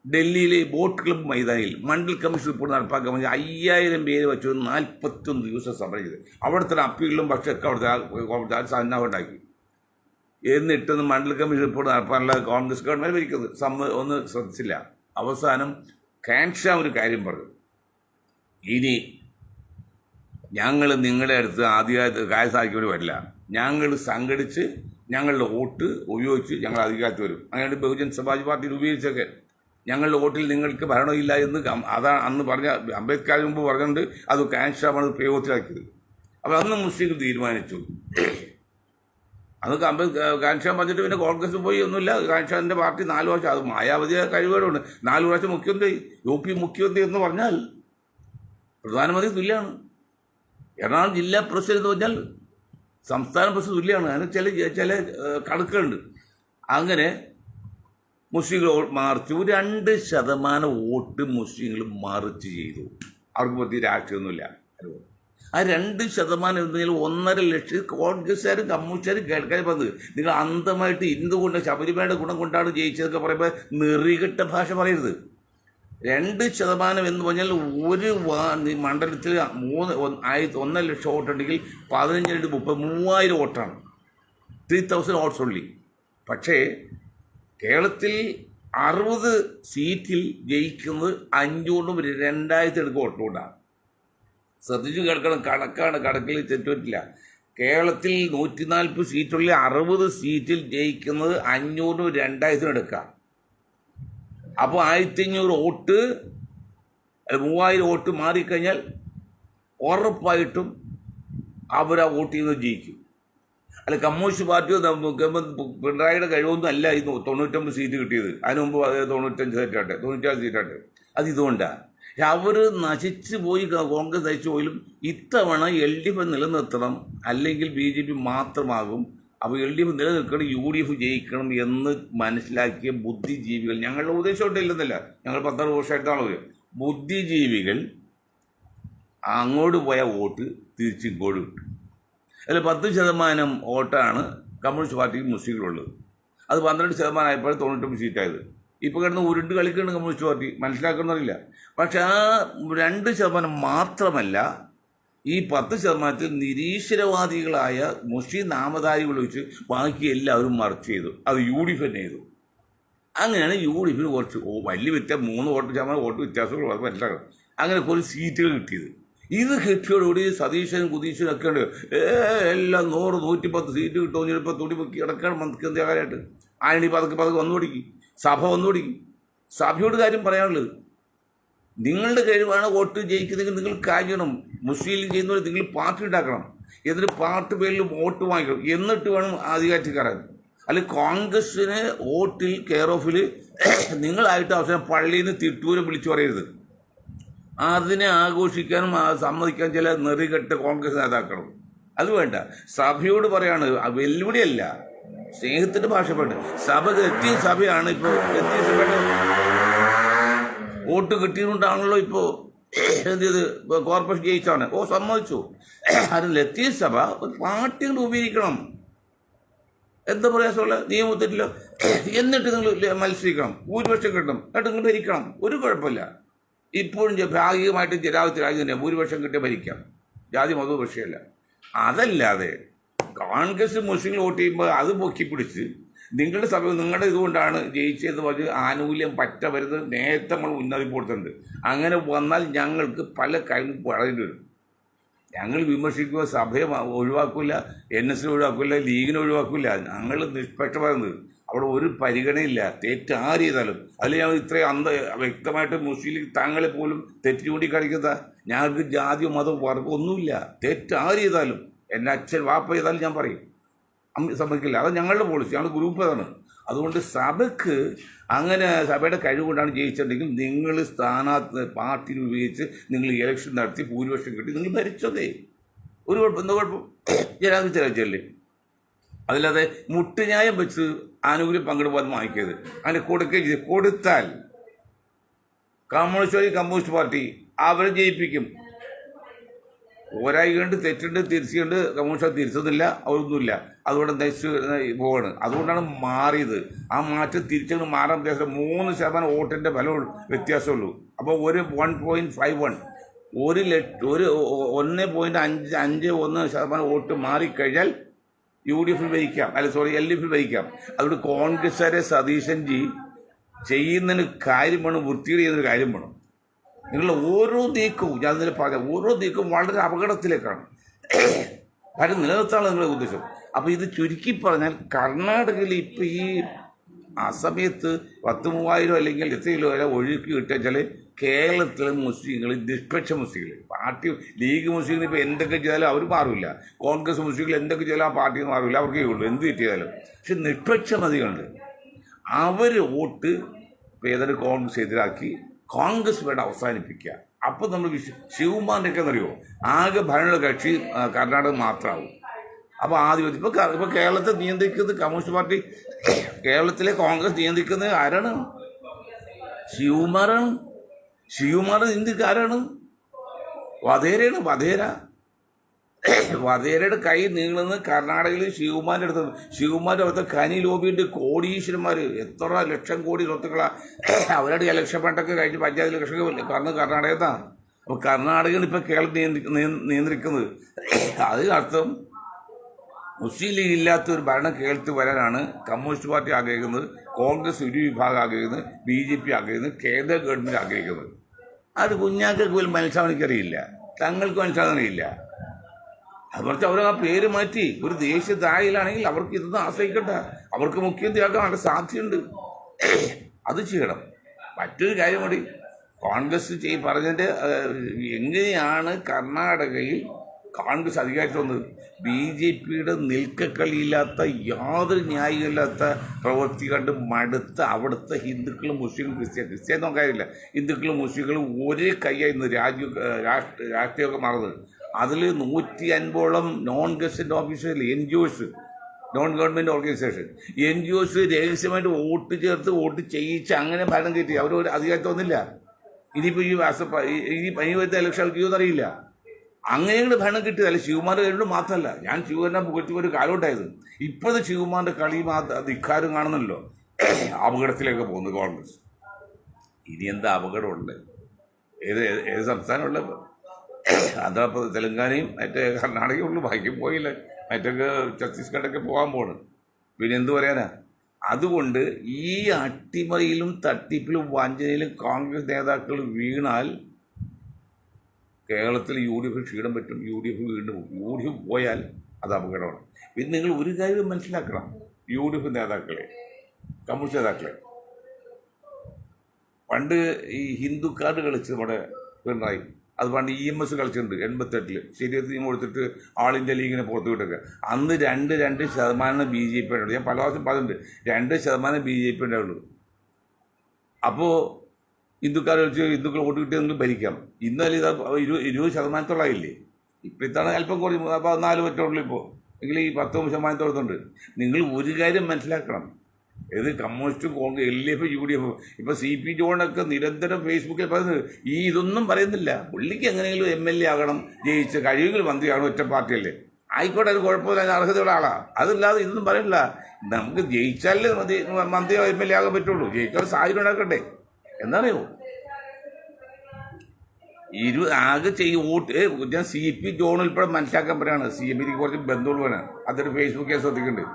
ഡൽഹിയിലെ ബോട്ട് ക്ലബ്ബ് മൈതാനിയിൽ മണ്ഡൽ കമ്മീഷൻ റിപ്പോർട്ട് നടപ്പാക്കാൻ വേണ്ടി 5000 പേര് വെച്ച് 41 ദിവസം സമരം ചെയ്ത് അവിടുത്തെ അപ്പീലും ഭക്ഷണമൊക്കെ അവിടുത്തെ സന്നാഹം ഉണ്ടാക്കി. എന്നിട്ടൊന്നും മണ്ഡൽ കമ്മീഷൻ റിപ്പോർട്ട് നടപ്പാനുള്ള കോൺഗ്രസ് ഗവൺമെൻറ് ഭരിക്കുന്നത് ഒന്ന് ശ്രദ്ധിച്ചില്ല. അവസാനം കാൻഷാം ഒരു കാര്യം പറഞ്ഞു, ഇനി ഞങ്ങൾ നിങ്ങളുടെ അടുത്ത് ആദ്യമായിട്ട് കായസാക്കിയോട് വരില്ല, ഞങ്ങൾ സംഘടിച്ച് ഞങ്ങളുടെ വോട്ട് ഉപയോഗിച്ച് ഞങ്ങൾ അധികാരത്തിൽ വരും. അങ്ങനെയാണ് ബഹുജൻ സമാജ് പാർട്ടി രൂപീകരിച്ചൊക്കെ. ഞങ്ങളുടെ വോട്ടിൽ നിങ്ങൾക്ക് ഭരണമില്ല എന്ന് അതാണ് അന്ന് പറഞ്ഞ അംബേദ്കർ മുമ്പ് പറഞ്ഞുകൊണ്ട് അത് കാൻഷാമാണ് പ്രയോഗത്തിലാക്കിയത്. അപ്പോൾ അന്ന് മുസ്ലിം തീരുമാനിച്ചു. അതൊക്കെ കാൻഷാൻ പറഞ്ഞിട്ട് പിന്നെ കോൺഗ്രസ് പോയി ഒന്നുമില്ല. കാൻഷാന്റെ പാർട്ടി 4 വർഷം, അത് മായാവതിയുടെ കഴിവുകളുണ്ട്, 4 പ്രാവശ്യം മുഖ്യമന്ത്രി, UP മുഖ്യമന്ത്രി എന്ന് പറഞ്ഞാൽ പ്രധാനമന്ത്രി തുല്യമാണ്. എറണാകുളം ജില്ലാ പ്രസിഡന്റ് എന്ന് പറഞ്ഞാൽ സംസ്ഥാന പ്രസിഡന്റ് തുല്യമാണ്. അതിന് ചില കണക്കുകളുണ്ട്. അങ്ങനെ മുസ്ലിങ്ങൾ മാർച്ച് 2% വോട്ട് മുസ്ലിങ്ങൾ മാർച്ച് ചെയ്തു. അവർക്ക് പറ്റിയ രാഷ്ട്രീയമൊന്നുമില്ല. ആ 2% എന്നതിൽ 1.5 ലക്ഷം കോൺഗ്രസ്സുകാരും കമ്മ്യൂണിസ്റ്റുകാരും കേൾക്കാൻ പറഞ്ഞത്. നിങ്ങൾ അന്ധമായിട്ട് എന്തുകൊണ്ട് ശബരിമലയുടെ ഗുണം കൊണ്ടാണ് ജയിച്ചതൊക്കെ പറയുമ്പോൾ നെറികെട്ട ഭാഷ പറയരുത്. 2% എന്ന് പറഞ്ഞാൽ ഒരു മണ്ഡലത്തിൽ 1.5 ലക്ഷം വോട്ടുണ്ടെങ്കിൽ 15 30,000 വോട്ടാണ്. 3000 വോട്ട്സ് ഉള്ളി. പക്ഷേ കേരളത്തിൽ 60 സീറ്റിൽ ജയിക്കുന്നത് 500 2000 വോട്ടുകൊണ്ടാണ്. ശ്രദ്ധിച്ചു കേൾക്കണം, കണക്കിൽ തെറ്റുപറ്റില്ല. കേരളത്തിൽ 140 സീറ്റുള്ള 60 സീറ്റിൽ ജയിക്കുന്നത് 500 2000 എടുക്കാം. അപ്പോൾ 1500 വോട്ട് 3000 വോട്ട് മാറിക്കഴിഞ്ഞാൽ ഉറപ്പായിട്ടും അവരാ വോട്ട് ചെയ്യുന്നത് ജയിക്കും. അല്ല, കമ്മ്യൂണിസ്റ്റ് പാർട്ടിയോ പിണറായിയുടെ കഴിവൊന്നും അല്ല ഈ 99 സീറ്റ് കിട്ടിയത്. അതിന് മുമ്പ് 95 സീറ്റാട്ടെ, 96 സീറ്റാട്ടെ. അത് ഇതുകൊണ്ടാണ്. അവർ നശിച്ചു പോയി, കോൺഗ്രസ് നശിച്ചു പോയാലും ഇത്തവണ LDF നിലനിർത്തണം, അല്ലെങ്കിൽ BJP മാത്രമാകും. അപ്പോൾ LDF നിലനിൽക്കണം, UDF ജയിക്കണം എന്ന് മനസ്സിലാക്കിയ ബുദ്ധിജീവികൾ, ഞങ്ങളുടെ ഉദ്ദേശമായിട്ടില്ലെന്നല്ല, ഞങ്ങൾ 10 വർഷമായിട്ടാണ് ബുദ്ധിജീവികൾ അങ്ങോട്ട് പോയ വോട്ട് തിരിച്ചിങ്ങോട്ട് കിട്ടും. അതിൽ 10% വോട്ടാണ് കമ്മ്യൂണിസ്റ്റ് പാർട്ടിക്ക് മുസ്ലിങ്ങളുള്ളത്. അത് 12% ആയപ്പോൾ 99 സീറ്റായത്. ഇപ്പോൾ കിടന്ന് ഉരുണ്ട് കളിക്കുന്നുണ്ട് കമ്മ്യൂണിസ്റ്റ് പാർട്ടി, മനസ്സിലാക്കുന്നറിയില്ല. പക്ഷെ ആ 2% മാത്രമല്ല, ഈ 10% നിരീശ്വരവാദികളായ മുസ്ലിം നാമധാരികൾ ഒഴിച്ച് ബാക്കി എല്ലാവരും മറിച്ച് ചെയ്തു. അത് UDF തന്നെ ചെയ്തു. അങ്ങനെയാണ് UDFന് കുറച്ച് വലിയ വ്യത്യാസം, 3% വോട്ട് വ്യത്യാസങ്ങൾ മനസ്സിലാക്കണം. അങ്ങനെ കുറച്ച് സീറ്റുകൾ കിട്ടിയത്. ഇത് കിട്ടിയോടുകൂടി സതീശനും കുതീശനും ഒക്കെ ഉണ്ട്, എല്ലാം 100 110 സീറ്റ് കിട്ടുമോ ചിലപ്പോൾ തുടി പൊക്കി കിടക്കണം മുഖ്യമന്ത്രിയാകാനായിട്ട്. ആയണി പതുക്കെ വന്നു തുടങ്ങി, സഭ വന്നു തുടങ്ങി. സഭയോട് കാര്യം പറയാനുള്ളത്, നിങ്ങളുടെ കഴിവാണ് വോട്ട് ജയിക്കുന്നെങ്കിൽ നിങ്ങൾ കാര്യണം. മുസ്ലിം ലീഗ് ചെയ്യുന്നവർ നിങ്ങൾ പാർട്ടി ഉണ്ടാക്കണം, എന്നിട്ട് പാർട്ടി പേരിൽ വോട്ട് വാങ്ങിക്കണം, എന്നിട്ട് വേണം അധികാരത്തിൽ കയറാൻ. അല്ലെങ്കിൽ കോൺഗ്രസ്സിന് വോട്ടിൽ കെയർ ഓഫിൽ നിങ്ങളായിട്ട് അവസാനം പള്ളിയിൽ നിന്ന് തിട്ടൂരെ വിളിച്ചു പറയരുത്. അതിനെ ആഘോഷിക്കാനും സമ്മതിക്കാൻ ചില നെറികെട്ട കോൺഗ്രസ് നേതാക്കളും. അത് വേണ്ട. സഭയോട് പറയാണ്, വെല്ലുവിളിയല്ല, സ്നേഹത്തിന്റെ ഭാഷപ്പെട്ട് സഭ എത്തിയ സഭയാണ്. ഇപ്പോൾ എത്തിയ സഭയുടെ വോട്ട് കിട്ടിയതുകൊണ്ടാണല്ലോ ഇപ്പോൾ എന്ത് ചെയ്ത് കോർപ്പറേഷൻ ജയിച്ചാണ്. സമ്മതിച്ചു. അതിൽ എത്തിയ സഭ ഒരു പാർട്ടി രൂപീകരിക്കണം. എന്താ പ്രയാസമുള്ള നിയമത്തിലോ, എന്നിട്ട് നിങ്ങൾ മത്സരിക്കണം, ഭൂരിപക്ഷം കിട്ടും, എന്നിട്ട് നിങ്ങൾ ഭരിക്കണം. ഒരു കുഴപ്പമില്ല. ഇപ്പോഴും ഭാഗികമായിട്ട് ജനാധിപത്യ രാജ്യം തന്നെ ഭൂരിപക്ഷം കിട്ടിയ ഭരിക്കാം, ജാതി മതവും വിഷയമല്ല. അതല്ലാതെ കോൺഗ്രസ് മുസ്ലിം വോട്ട് ചെയ്യുമ്പോൾ അത് പൊക്കിപ്പിടിച്ച് നിങ്ങളുടെ സഭ നിങ്ങളുടെ ഇതുകൊണ്ടാണ് ജയിച്ചതെന്ന് പറഞ്ഞ് ആനുകൂല്യം വരുന്നത് നേരത്തെ നമ്മൾ മുന്നറിയിപ്പ് കൊടുത്തിട്ടുണ്ട്. അങ്ങനെ വന്നാൽ ഞങ്ങൾക്ക് പല കാര്യങ്ങളും പറയേണ്ടി വരും. ഞങ്ങൾ വിമർശിക്കുക, സഭയെ ഒഴിവാക്കില്ല, NS ഒഴിവാക്കില്ല, ലീഗിനെ ഒഴിവാക്കില്ല. ഞങ്ങൾ നിഷ്പക്ഷമാകുന്നത്, അവിടെ ഒരു പരിഗണനയില്ല. തെറ്റ് ആര് ചെയ്താലും അതിൽ ഞങ്ങൾ ഇത്രയും വ്യക്തമായിട്ട് മുസ്ലിം ലീഗ് താങ്കളെ പോലും തെറ്റ് ചൂണ്ടിക്കാണിക്കുന്ന, ഞങ്ങൾക്ക് ജാതിയോ മതമോ വർഗ്ഗം ഒന്നുമില്ല. തെറ്റ് ആര് ചെയ്താലും, എൻ്റെ അച്ഛൻ വാപ്പ ചെയ്താലും ഞാൻ പറയും, സമ്മതിക്കില്ല. അത് ഞങ്ങളുടെ പോളിസി, ഞങ്ങളുടെ ഗ്രൂപ്പ് അതാണ്. അതുകൊണ്ട് സഭയ്ക്ക് അങ്ങനെ സഭയുടെ കഴിവുകൊണ്ടാണ് ജയിച്ചിട്ടുണ്ടെങ്കിൽ നിങ്ങൾ സ്ഥാനാർത്ഥി പാർട്ടി രൂപീകരിച്ച് നിങ്ങൾ ഇലക്ഷൻ നടത്തി ഭൂരിപക്ഷം കിട്ടി നിങ്ങൾ ഭരിച്ചതേ. ഒരു കുഴപ്പം, എന്താ കുഴപ്പം? ജനാധിപത്യ രാജ്യമല്ലേ. അതില്ലാതെ മുട്ടുന്യായം വെച്ച് ആനുകൂല്യം പങ്കിടുമ്പോൾ വാങ്ങിക്കരുത്. അങ്ങനെ കൊടുക്കുകയും ചെയ്ത് കൊടുത്താൽ കമ്മ്യൂണിസ്റ്റ് പാർട്ടി അവരെ ജയിപ്പിക്കും. ഒരായിക്കൊണ്ട് തെറ്റുണ്ട് തിരിച്ചുകൊണ്ട് കമ്മ്യൂണിസ്റ്റ് തിരിച്ചൊന്നുമില്ല, അവരൊന്നുമില്ല. അതുകൊണ്ട് നശിച്ച് പോവാണ്. അതുകൊണ്ടാണ് മാറിയത്. ആ മാറ്റം തിരിച്ചങ്ങ് മാറാൻ വ്യത്യാസം 3% വോട്ടിൻ്റെ ഫലം വ്യത്യാസമുള്ളൂ. അപ്പോൾ 1.51 1.51% വോട്ട് മാറിക്കഴിഞ്ഞാൽ UDF ഭരിക്കാം, LDF ഭരിക്കാം. അതുകൊണ്ട് കോൺഗ്രസ്സുകാരെ സതീശൻജി ചെയ്യുന്നതിന് കാര്യം വേണം, വൃത്തിയുടെ ചെയ്യുന്നൊരു കാര്യം വേണം. നിങ്ങളുടെ ഓരോ നീക്കവും, ഞാൻ ഇതിൽ പറയാം, ഓരോ നീക്കവും വളരെ അപകടത്തിലേക്കാണ്. കാര്യം നിലനിർത്താനുള്ള നിങ്ങളുടെ ഉദ്ദേശം. അപ്പോൾ ഇത് ചുരുക്കി പറഞ്ഞാൽ കർണാടകയിൽ ഇപ്പം ഈ ആ സമയത്ത് 10,000 അല്ലെങ്കിൽ എത്ര കിലോ വരെ ഒഴുക്കി കിട്ടിയാൽ കേരളത്തിലെ മുസ്ലിങ്ങൾ, നിഷ്പക്ഷ മുസ്ലിങ്ങൾ, പാർട്ടി ലീഗ് മുസ്ലിങ്ങൾ ഇപ്പോൾ എന്തൊക്കെ ചെയ്താലും അവർ മാറില്ല, കോൺഗ്രസ് മുസ്ലിങ്ങൾ എന്തൊക്കെ ചെയ്താലും ആ പാർട്ടി മാറില്ല, അവർക്കേ ഉള്ളൂ എന്ത് ചെയ്താലും. പക്ഷെ നിഷ്പക്ഷമതികളുണ്ട്, അവർ വോട്ട് ഏതൊരു കോൺഗ്രസ് എതിരാക്കി കോൺഗ്രസ് വേണ്ട അവസാനിപ്പിക്കുക. അപ്പോൾ നമ്മൾ ശിവകുമാറിൻ്റെയൊക്കെ എന്നറിയോ, ആകെ ഭരണ കക്ഷി കർണാടക മാത്രമാവും. അപ്പോൾ ആദ്യം ഇപ്പോൾ കേരളത്തെ നിയന്ത്രിക്കുന്നത് കമ്മ്യൂണിസ്റ്റ് പാർട്ടി, കേരളത്തിലെ കോൺഗ്രസ് നിയന്ത്രിക്കുന്നത് ആരാണ്? ശിവകുമാറാണ്. ശിവകുമാർ ഇന്ത്യക്ക് ആരാണ്? വധേരയാണ്. വധേരയുടെ കൈ നീളുന്നത് കർണാടകയിൽ ശിവകുമാറിൻ്റെ അടുത്ത്. ശിവകുമാറിൻ്റെ അടുത്ത് കനി ലോബിയുണ്ട്, കോടീശ്വരന്മാർ, എത്ര ലക്ഷം കോടി സ്വത്തുക്കളാ അവരുടെ ഇലക്ഷൻ ഫണ്ടൊക്കെ കഴിഞ്ഞ് പഞ്ചായത്ത് ഇലക്ഷനൊക്കെ കാരണം കർണാടകത്താണ്. അപ്പോൾ കർണാടകയാണ് ഇപ്പോൾ കേരളം നിയന്ത്രിക്കുന്നത്. അതിനർത്ഥം മുസ്ലിം ലീഗ് ഇല്ലാത്ത ഒരു ഭരണം കേരളത്തിൽ വരാനാണ് കമ്മ്യൂണിസ്റ്റ് പാർട്ടി ആഗ്രഹിക്കുന്നത്, കോൺഗ്രസ് ഒരു വിഭാഗം ആഗ്രഹിക്കുന്നത്, BJP ആഗ്രഹിക്കുന്നത്, കേന്ദ്ര ഗവൺമെൻറ് ആഗ്രഹിക്കുന്നത്. അത് കുഞ്ഞാക്കൾക്ക് പോലും മനസ്സിലാവണിക്കറിയില്ല, തങ്ങൾക്ക് മനസ്സിലാകാനറിയില്ല. അതുപോലെ അവർ ആ പേര് മാറ്റി ഒരു ദേശീയതായിലാണെങ്കിൽ അവർക്ക് ഇതൊന്നും ആശ്രയിക്കണ്ട, അവർക്ക് മുഖ്യമന്ത്രിയാക്കാൻ വളരെ സാധ്യതയുണ്ട്. അത് ചെയ്യണം. മറ്റൊരു കാര്യം കൂടി, കോൺഗ്രസ് പറഞ്ഞതിൻ്റെ എങ്ങനെയാണ് കർണാടകയിൽ കോൺഗ്രസ് അധികാരത്തിൽ വന്നത്? BJPയുടെ നിൽക്കക്കളിയില്ലാത്ത, യാതൊരു ന്യായമില്ലാത്ത പ്രവൃത്തി കണ്ട് മടുത്ത അവിടുത്തെ ഹിന്ദുക്കളും മുസ്ലിങ്ങളും ക്രിസ്ത്യൻ നോക്കാനില്ല, ഹിന്ദുക്കളും മുസ്ലിങ്ങളും ഒരേ കൈയായിരുന്നു രാഷ്ട്രീയമൊക്കെ മാറുന്നത്. അതിൽ 150ഓളം non gazette officers, NGOs, non government organisation, NGOs രഹസ്യമായിട്ട് വോട്ട് ചേർത്ത് വോട്ട് ചെയ്യിച്ച് അങ്ങനെ ഭരണം കയറ്റി അവർ ഒരു അധികാരത്തിൽ വന്നില്ല. ഇനിയിപ്പോൾ ഈ വരുന്ന ഇലക്ഷൻ ചെയ്യുമെന്നറിയില്ല. അങ്ങനെയാണ് ഭരണം കിട്ടിയതല്ല. ശിവകുമാർ കഴിഞ്ഞിട്ട് മാത്രമല്ല, ഞാൻ ശിവകുമാരനെ പുകഴ്ത്തി ഒരു കാലമുണ്ടായത്. ഇപ്പോഴത്തെ ശിവകുമാറിൻ്റെ കളിയും ധിക്കാരും കാണുന്നല്ലോ, അപകടത്തിലേക്ക് പോകുന്നു കോൺഗ്രസ്. ഇനി എന്താ അപകടമുണ്ട്? ഏത് സംസ്ഥാനമുള്ള? അതാ തെലങ്കാനയും മറ്റേ കർണാടകയും ഉള്ളു, ഭാഗ്യം പോയില്ല. മറ്റൊക്കെ ഛത്തീസ്ഗഡൊക്കെ പോകാൻ പോണ്, പിന്നെ എന്ത് പറയാനാ? അതുകൊണ്ട് ഈ അട്ടിമറിയിലും തട്ടിപ്പിലും വഞ്ചനയിലും കോൺഗ്രസ് നേതാക്കൾ വീണാൽ കേരളത്തിൽ UDF ക്ഷീണം പറ്റും, UDF വീണ്ടും UDF പോയാൽ അത് അപകടമാണ്. പിന്നെ നിങ്ങൾ ഒരു കാര്യം മനസ്സിലാക്കണം, UDF നേതാക്കളെ, കമ്മ്യൂണിസ്റ്റ് നേതാക്കളെ, പണ്ട് ഈ ഹിന്ദു കാർഡ് കളിച്ച് നമ്മുടെ പിണറായി, അത് പണ്ട് EMS കളിച്ചിട്ടുണ്ട് 88 ശരിയത്ത് നിയമം കൊടുത്തിട്ട് ആൾ ഇന്ത്യ ലീഗിനെ പുറത്തു വിട്ടൊക്കെ. അന്ന് 2% BJP ഉണ്ട്. ഞാൻ പല പ്രാവശ്യം പറഞ്ഞിട്ടുണ്ട്, 2% BJP ഉണ്ടാവുള്ളൂ. അപ്പോൾ ഹിന്ദുക്കാർ കളിച്ച് ഹിന്ദുക്കൾ വോട്ട് കിട്ടിയെങ്കിൽ ഭരിക്കാം. ഇന്നലെ ഇത് 20%-ഓളായില്ലേ. ഇപ്പം ഇത്താണ് അല്പം കുറഞ്ഞ് 4 പറ്റുള്ളൂ ഇപ്പോൾ, എങ്കിൽ ഈ 19% നിങ്ങൾ ഒരു കാര്യം മനസ്സിലാക്കണം, ഇത് കമ്മ്യൂണിസ്റ്റും കോൺഗ്രസ്, LDF, UDF, ഇപ്പോൾ CP ജോണൊക്കെ നിരന്തരം ഫേസ്ബുക്കിൽ പറയുന്നത് ഇതൊന്നും പറയുന്നില്ല. പുള്ളിക്ക് എങ്ങനെയെങ്കിലും MLA ആകണം, ജയിച്ച് കഴിയുമെങ്കിൽ മന്ത്രിയാകണം, ഒറ്റ പാർട്ടിയല്ലേ, ആയിക്കോട്ടെ, അത് കുഴപ്പമില്ല, അർഹതയുള്ള ആളാ. അതല്ലാതെ ഇതൊന്നും പറയില്ല. നമുക്ക് ജയിച്ചാലേ മന്ത്രിയോ MLA ആകാൻ പറ്റുള്ളൂ, ജയിക്കാൻ സാഹചര്യം ഉണ്ടാക്കട്ടെ. എന്നറിയോ, ആകെ വോട്ട് ഞാൻ CP ജോൺ ഉൾപ്പെടെ മനസ്സിലാക്കാൻ പറയാണ്. CPക്ക് കുറച്ച് ബന്ധുള്ളവനാണ്, അതൊരു ഫേസ്ബുക്ക് കേസ് ശ്രദ്ധിക്കുന്നുണ്ട്.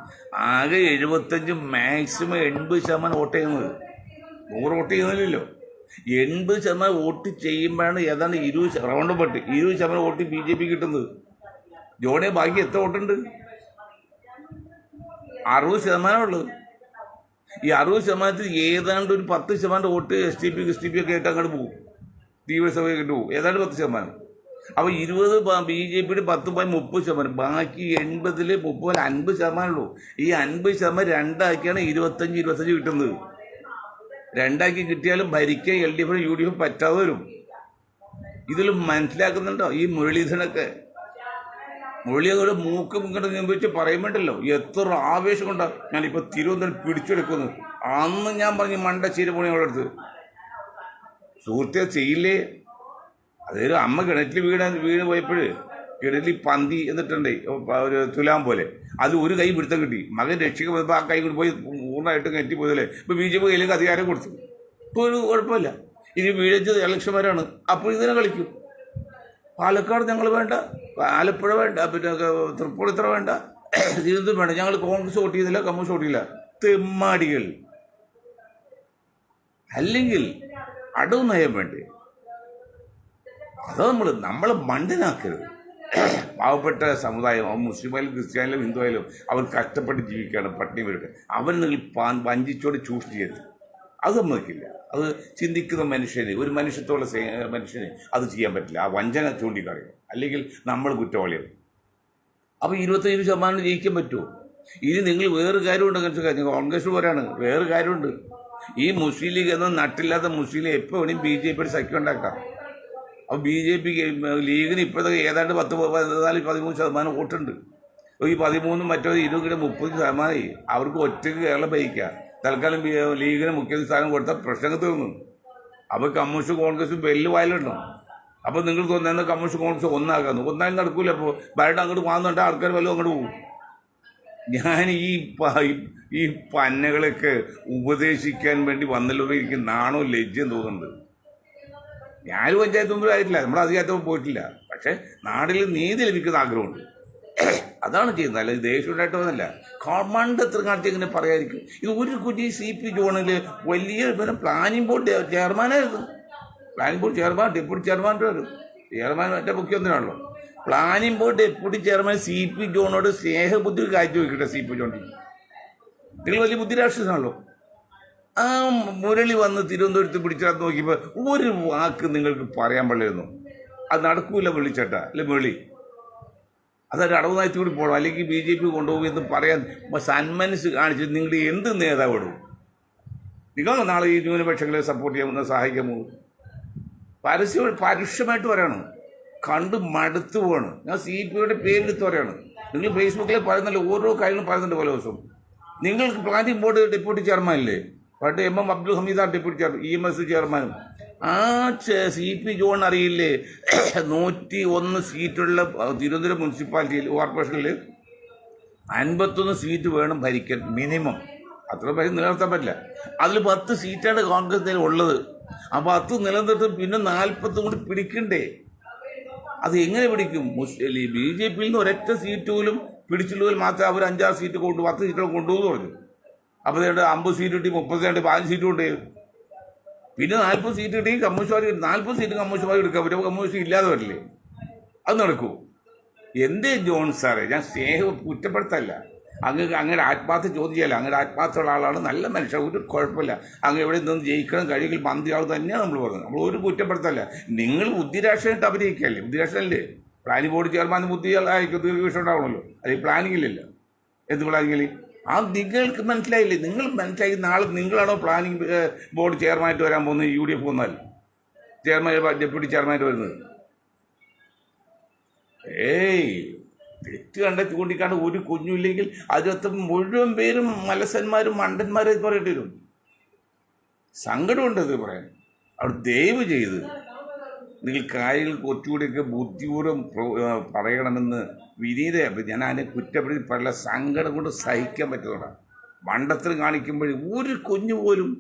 ആകെ 75, മാക്സിമം 80% വോട്ട് ചെയ്യുന്നത്. 100 വോട്ട് ചെയ്യുന്നില്ലല്ലോ, 80% വോട്ട് ചെയ്യുമ്പോഴാണ് ഏതാണ്ട് 20 റൗണ്ട് പെട്ട് 20% വോട്ട് BJP കിട്ടുന്നത്. ജോണെ ബാക്കി എത്ര വോട്ടുണ്ട്? 60% ഉള്ളത്. ഈ 60%-ൽ ഏതാണ്ട് ഒരു 10% വോട്ട് STP ഒക്കെ ആയിട്ട് അങ്ങോട്ട് പോകും, തീവ്രസഭയെ കിട്ടുപോകും, ഏതാണ്ട് 10%. അപ്പോൾ 20 BJPയുടെ 10-30%, ബാക്കി 80-ൽ 30-50% ഉള്ളൂ. ഈ 50% രണ്ടാക്കിയാണ് 25 കിട്ടുന്നത്. രണ്ടാക്കി കിട്ടിയാലും ഭരിക്കാൻ LDF UDF പറ്റാതെ വരും. ഇതിൽ മനസ്സിലാക്കുന്നുണ്ടോ? ഈ മുരളീധരനൊക്കെ മുരളിയുടെ മൂക്കും ഇങ്ങോട്ട് നിയന്ത്രിച്ച് പറയുമ്പോണ്ടല്ലോ എത്ര ആവേശം കൊണ്ടാണ്. ഞാനിപ്പോൾ തിരുവനന്തപുരം പിടിച്ചെടുക്കുന്നു. അന്ന് ഞാൻ പറഞ്ഞു മണ്ടച്ചീര പോണി അടുത്ത് സുഹൃത്തെ ചെയ്യില്ലേ. അതൊരു അമ്മ കിണറ്റിൽ വീണ് പോയപ്പോൾ കിണറ്റിൽ പന്തി എന്നിട്ടുണ്ട് ഒരു തുലാം പോലെ, അത് ഒരു കൈ പിടുത്തം കിട്ടി. മകൻ രക്ഷിക്കാൻ പോയപ്പോൾ ആ കൈ കൊണ്ട് പോയി പൂർണ്ണമായിട്ട് കയറ്റി പോയതല്ലേ. ഇപ്പോൾ BJP കയ്യിലേക്ക് അധികാരം കൊടുത്തു, ഇപ്പോൾ ഒരു കുഴപ്പമില്ല. ഇനി വീഴച്ചത് ഇലക്ഷന്മാരാണ്, അപ്പോൾ ഇതിനെ കളിക്കും. പാലക്കാട് ഞങ്ങൾ വേണ്ട, ആലപ്പുഴ വേണ്ട, പിന്നെ തൃപ്പൂണിത്തുറ വേണ്ട, ഇതൊന്നും വേണ്ട, ഞങ്ങൾ കോൺഗ്രസ് വോട്ട് ചെയ്തില്ല, കമ്മ്യൂണിസ്റ്റ് വോട്ട് ചെയ്തില്ല. തെമ്മാടികൾ. അല്ലെങ്കിൽ അടവ് നയം വേണ്ടേ? അത് നമ്മൾ മണ്ടനാക്കരുത്. പാവപ്പെട്ട സമുദായം, മുസ്ലിമായാലും ക്രിസ്ത്യാനിലും ഹിന്ദു ആയാലും അവർ കഷ്ടപ്പെട്ട് ജീവിക്കുകയാണ്, പട്ടിണി വരട്ടെ. അവൻ നിങ്ങൾ വഞ്ചിച്ചോടെ ചൂഷണം ചെയ്യരുത്. അത് സമ്മതിക്കില്ല. അത് ചിന്തിക്കുന്ന മനുഷ്യന്, ഒരു മനുഷ്യത്തോളം മനുഷ്യന് അത് ചെയ്യാൻ പറ്റില്ല. ആ വഞ്ചന ചൂണ്ടിക്കാണിക്കും, അല്ലെങ്കിൽ നമ്മൾ കുറ്റവാളിയാണ്. അപ്പോൾ 25% ജയിക്കാൻ പറ്റുമോ? ഇനി നിങ്ങൾ വേറെ കാര്യമുണ്ട്, കോൺഗ്രസ് പോരാണ്, വേറെ കാര്യമുണ്ട്. ഈ മുസ്ലിം ലീഗ് എന്ന നട്ടില്ലാത്ത മുസ്ലിം ലീഗ് എപ്പോൾ വേണമെങ്കിൽ BJP സഖ്യം ഉണ്ടാക്കാം. അപ്പോൾ BJP ലീഗിന് ഇപ്പോഴത്തെ ഏതാണ്ട് 13% വോട്ടുണ്ട്. ഈ 13 മറ്റോ 20 30% അവർക്ക് ഒറ്റയ്ക്ക് കേരളം ഭരിക്കാം. തൽക്കാലം ലീഗിന് മുഖ്യ സ്ഥാനം കൊടുത്താൽ പ്രശ്നങ്ങൾ തീർന്നു. അപ്പോൾ കമ്മ്യൂണിസ്റ്റ് കോൺഗ്രസ് വെല്ല് വായിലുണ്ടോ? അപ്പോൾ നിങ്ങൾ തോന്നുന്ന കമ്മ്യൂണിസ്റ്റ് കോൺഗ്രസ് ഒന്നാലും നടക്കൂല. അപ്പോൾ ഭരണം അങ്ങോട്ട് വാങ്ങുന്നുണ്ട്, ആൾക്കാർ വല്ലതും അങ്ങോട്ട് പോകും. ഞാൻ ഈ പന്നകളൊക്കെ ഉപദേശിക്കാൻ വേണ്ടി വന്നല്ലോ, എനിക്ക് നാണോ ലജ്ജയും തോന്നുന്നുണ്ട്. ഞാൻ പഞ്ചായത്ത് മുമ്പിൽ ആയിട്ടില്ല, നമ്മൾ അധികാരത്തിൽ പോയിട്ടില്ല. പക്ഷെ നാട്ടിൽ നീതി ലഭിക്കുന്ന ആഗ്രഹമുണ്ട്, അതാണ് ചെയ്യുന്നത്. അല്ലെങ്കിൽ ദേഷ്യം ഉണ്ടായിട്ടൊന്നുമല്ല. മണ്ടത്തിൽ കാണിച്ച് ഇങ്ങനെ പറയാതിരിക്കും. ഇത് ഒരു കുറ്റി CP ജോണിൽ വലിയ പ്ലാനിംഗ് ബോർഡ് ചെയർമാനായിരുന്നു. Planning board chairman, deputy chairman വരും. ചെയർമാൻ മറ്റേ മുഖ്യമന്ത്രിയാണല്ലോ. Planning board deputy chairman CP ജോണോട് സ്നേഹബുദ്ധി കാഴ്ച വയ്ക്കട്ടെ. CP ജോണിൽ നിങ്ങൾ വലിയ ബുദ്ധി രാഷ്ട്രീയമാണല്ലോ. ആ മുരളി വന്ന് തിരുവനന്തപുരത്ത് പിടിച്ചാൽ നോക്കിയപ്പോൾ ഒരു വാക്ക് നിങ്ങൾക്ക് പറയാൻ പാടില്ലായിരുന്നു. അത് നടക്കൂല വിളിച്ചേട്ട, അല്ലെ മുരളി. അതൊരു അടവ് നയത്തിൽ കൂടി പോകണം, അല്ലെങ്കിൽ BJP കൊണ്ടുപോകുമെന്ന് പറയാൻ സന്മനസ് കാണിച്ചിട്ട് നിങ്ങൾ എന്ത് നേതാവിടും? നിങ്ങൾ നാളെ ഈ ന്യൂനപക്ഷങ്ങളെ സപ്പോർട്ട് ചെയ്യാമെന്ന് സഹായിക്കാൻ പോകും. പരുഷമായിട്ട് പറയണം, കണ്ട് മടുത്തു പോവാണ്. ഞാൻ CPയുടെ പേരെടുത്ത് പറയാണ്. നിങ്ങൾ ഫേസ്ബുക്കിൽ പറയുന്നല്ലോ, ഓരോ കാര്യങ്ങളും പറയുന്നുണ്ട് പല ദിവസവും. നിങ്ങൾക്ക് പ്ലാനിംഗ് ബോർഡ് ഡെപ്യൂട്ടി ചെയർമാനില്ലേ? പണ്ട് MM അബ്ദുൽ ഹമീദാണ് ഡെപ്യൂട്ടി ചെയർമാൻ, EMS ചെയർമാനും. ആ CP ജോൺ അറിയില്ലേ? 101 സീറ്റുള്ള തിരുവനന്തപുരം മുനിസിപ്പാലിറ്റിയിൽ കോർപ്പറേഷനിൽ 51 സീറ്റ് വേണം ഭരിക്കാൻ മിനിമം. അത്ര പേര് നിലനിർത്താൻ പറ്റില്ല. അതിൽ 10 സീറ്റാണ് കോൺഗ്രസിന് ഉള്ളത്. ആ 10 നിലനിർത്തി പിന്നെ 40 കൂടി പിടിക്കണ്ടേ? അത് എങ്ങനെ പിടിക്കും? BJP ഒരൊറ്റ സീറ്റ് പോലും പിടിച്ചില്ലെങ്കിൽ മാത്രമേ അവർ 5-6 സീറ്റ് 10 സീറ്റുകൾ കൊണ്ടുപോകുന്നു പറഞ്ഞു. അപ്പോൾ 50 സീറ്റ് കിട്ടി, 30 15 സീറ്റ് കൊണ്ട് പിന്നെ 40 സീറ്റ് കിട്ടി. കമ്മ്യൂണിസ്റ്റ് 40 സീറ്റ് കമ്മ്യൂണിസ്റ്റ് എടുക്കാൻ പറ്റും. കമ്മ്യൂണിസ്റ്റ് ഇല്ലാതെ വരില്ലേ? അത് നടക്കൂ. എന്തേ ജോൺ സാറേ, ഞാൻ സ്നേഹം കുറ്റപ്പെടുത്തല്ല. അങ്ങനെ ആത്മാർത്ഥ ചോദിച്ചാൽ അങ്ങനെ ആത്മാർത്ഥമുള്ള ആളാണ്, നല്ല മനുഷ്യൻ, ഒരു കുഴപ്പമില്ല. അങ്ങ് എവിടെ നിന്ന് ജയിക്കണം കഴിയെങ്കിൽ മന്ത്രിയാൾ തന്നെയാണ് നമ്മൾ പറഞ്ഞത്. നമ്മൾ ഒരു കുറ്റപ്പെടുത്തല്ല. നിങ്ങൾ ബുദ്ധിരാഷ്ട്രമായിട്ട് അഭിനയിക്കല്ലേ? ബുദ്ധിരാഷ്ട്രമല്ലേ? പ്ലാനിംഗ് ബോർഡ് ചെയർമാൻ ബുദ്ധിയായിരിക്കും, ദീർഘവീക്ഷണം ഉണ്ടാവണമല്ലോ. അത് പ്ലാനിംഗ് ഇല്ലല്ലോ. എന്ത് പ്ലാനിങ്ങിൽ? ആ നിങ്ങൾക്ക് മനസ്സിലായില്ലേ? നിങ്ങൾ മനസ്സിലായി. നാളെ നിങ്ങളാണോ പ്ലാനിംഗ് ബോർഡ് ചെയർമാനായിട്ട് വരാൻ പോകുന്നത്? UDF വന്നാൽ ചെയർമാൻ, ഡെപ്യൂട്ടി ചെയർമാനായിട്ട് വരുന്നത്? തെറ്റ് കണ്ട ചൂണ്ടിക്കാണ്ട് ഒരു കുഞ്ഞുമില്ലെങ്കിൽ അതിനകത്ത് മുഴുവൻ പേരും മലസന്മാരും മണ്ടന്മാരും പറയേണ്ടി വരും. സങ്കടമുണ്ട് അത് പറയാൻ. അവിടെ ദയവ് ചെയ്ത് നിങ്ങൾ കാര്യങ്ങൾ കുറച്ചുകൂടിയൊക്കെ ബുദ്ധിപൂർവ്വം പറയണമെന്ന് വിനീത. ഞാൻ അതിനെ കുറ്റപ്പെടുത്തി പറയില്ല, സങ്കടം കൊണ്ട് സഹിക്കാൻ പറ്റുന്നതാണ്. മണ്ടത്തിൽ കാണിക്കുമ്പോൾ ഒരു കുഞ്ഞു പോലും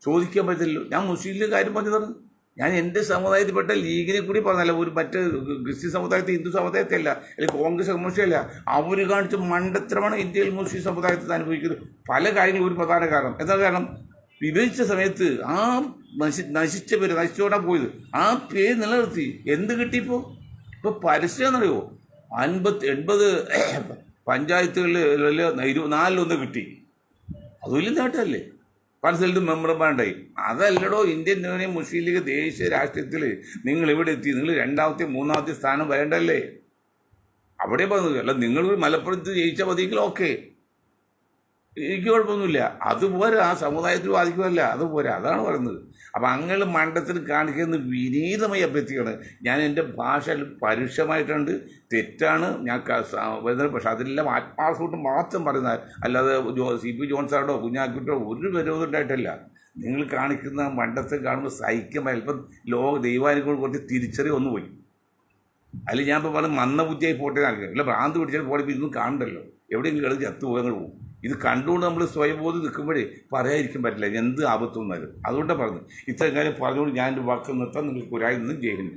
ചോദിക്കാൻ പറ്റില്ലല്ലോ. ഞാൻ മുസ്ലിം ലീഗ് കാര്യം പറഞ്ഞതാണ്. ഞാൻ എൻ്റെ സമുദായത്തിൽപ്പെട്ട ലീഗിനെ കൂടി പറഞ്ഞല്ല, ഒരു മറ്റ് ക്രിസ്ത്യൻ സമുദായത്തെ, ഹിന്ദു സമുദായത്തെ അല്ല, അല്ലെങ്കിൽ കോൺഗ്രസ് കമ്മ്യൂണിസ്റ്റ് അല്ല. അവർ കാണിച്ച മണ്ടത്തരമാണ് ഇന്ത്യയിൽ മുസ്ലിം സമുദായത്തിൽ അനുഭവിക്കുന്നത്. പല കാര്യങ്ങളും ഒരു പ്രധാന കാരണം എന്താ? കാരണം വിഭജിച്ച സമയത്ത് ആ നശിച്ച പേര്, നശിച്ചോടാൻ പോയത്, ആ പേര് നിലനിർത്തി. എന്ത് കിട്ടിയപ്പോൾ? ഇപ്പോൾ പരസ്യം എന്നറിയോ? 80 പഞ്ചായത്തുകളിൽ 4 കിട്ടി. അത് വലിയ നേട്ടമല്ലേ? പല സ്ഥലത്തും മെമ്പർമാരുണ്ടായി. അതല്ലടോ ഇന്ത്യൻ യൂണിയൻ മുസ്ലിം ലീഗ് ദേശീയ രാഷ്ട്രീയത്തിൽ നിങ്ങൾ എവിടെ എത്തി? നിങ്ങൾ 2ാമത്തെ 3ാമത്തെ സ്ഥാനം വരേണ്ടല്ലേ? അവിടെ പറഞ്ഞത് അല്ല. നിങ്ങൾ മലപ്പുറത്ത് ജയിച്ച മതിയെങ്കിൽ ഓക്കെ, എനിക്ക് കുഴപ്പമൊന്നുമില്ല. അതുപോലെ ആ സമുദായത്തിൽ ബാധിക്കുമല്ല, അതുപോലെ. അതാണ് പറയുന്നത്. അപ്പം അങ്ങനെ മണ്ടത്തിൽ കാണിക്കുന്നത് വിനീതമായി അഭ്യർത്ഥിക്കുകയാണ്. ഞാൻ എൻ്റെ ഭാഷ പരുഷമായിട്ടുണ്ട്, തെറ്റാണ് ഞാൻ വരുന്നത്. പക്ഷെ അതെല്ലാം ആത്മാർത്ഥമായിട്ട് മാത്രം പറയുന്നത്, അല്ലാതെ CP ജോൺ സാറോ കുഞ്ഞാക്കിട്ടോ ഒരു വിരോധം ഉണ്ടായിട്ടല്ല. നിങ്ങൾ കാണിക്കുന്ന മണ്ടത്തിൽ കാണുമ്പോൾ സഹിക്കാൻ ഇപ്പം ദൈവാനുഗ്രഹം കുറച്ച് തിരിച്ചറിവ് ഒന്ന് പോയി. അതിൽ ഞാൻ ഇപ്പോൾ പറഞ്ഞ് മന്ദബുദ്ധിയായി പോട്ടെ നൽകുക. ഇല്ല, ഭ്രാന്ത് പിടിച്ചാൽ പോലെ ഇതൊന്നും കാണണ്ടല്ലോ, എവിടെയെങ്കിലും കളി ചത്തുപോകാൻ പോകും. ഇത് കണ്ടുകൊണ്ട് നമ്മൾ സ്വയംബോധം നിൽക്കുമ്പോഴേ പറയാതിരിക്കാൻ പറ്റില്ല, എന്ത് ആപത്ത് വന്നാലും. അതുകൊണ്ടാണ് പറഞ്ഞത്. ഇത്രയും കാര്യം പറഞ്ഞുകൊണ്ട് ഞാൻ എൻ്റെ വാക്ക് നിർത്താൻ നിങ്ങൾക്ക് ഒരാഴ്ച ജയിലിൽ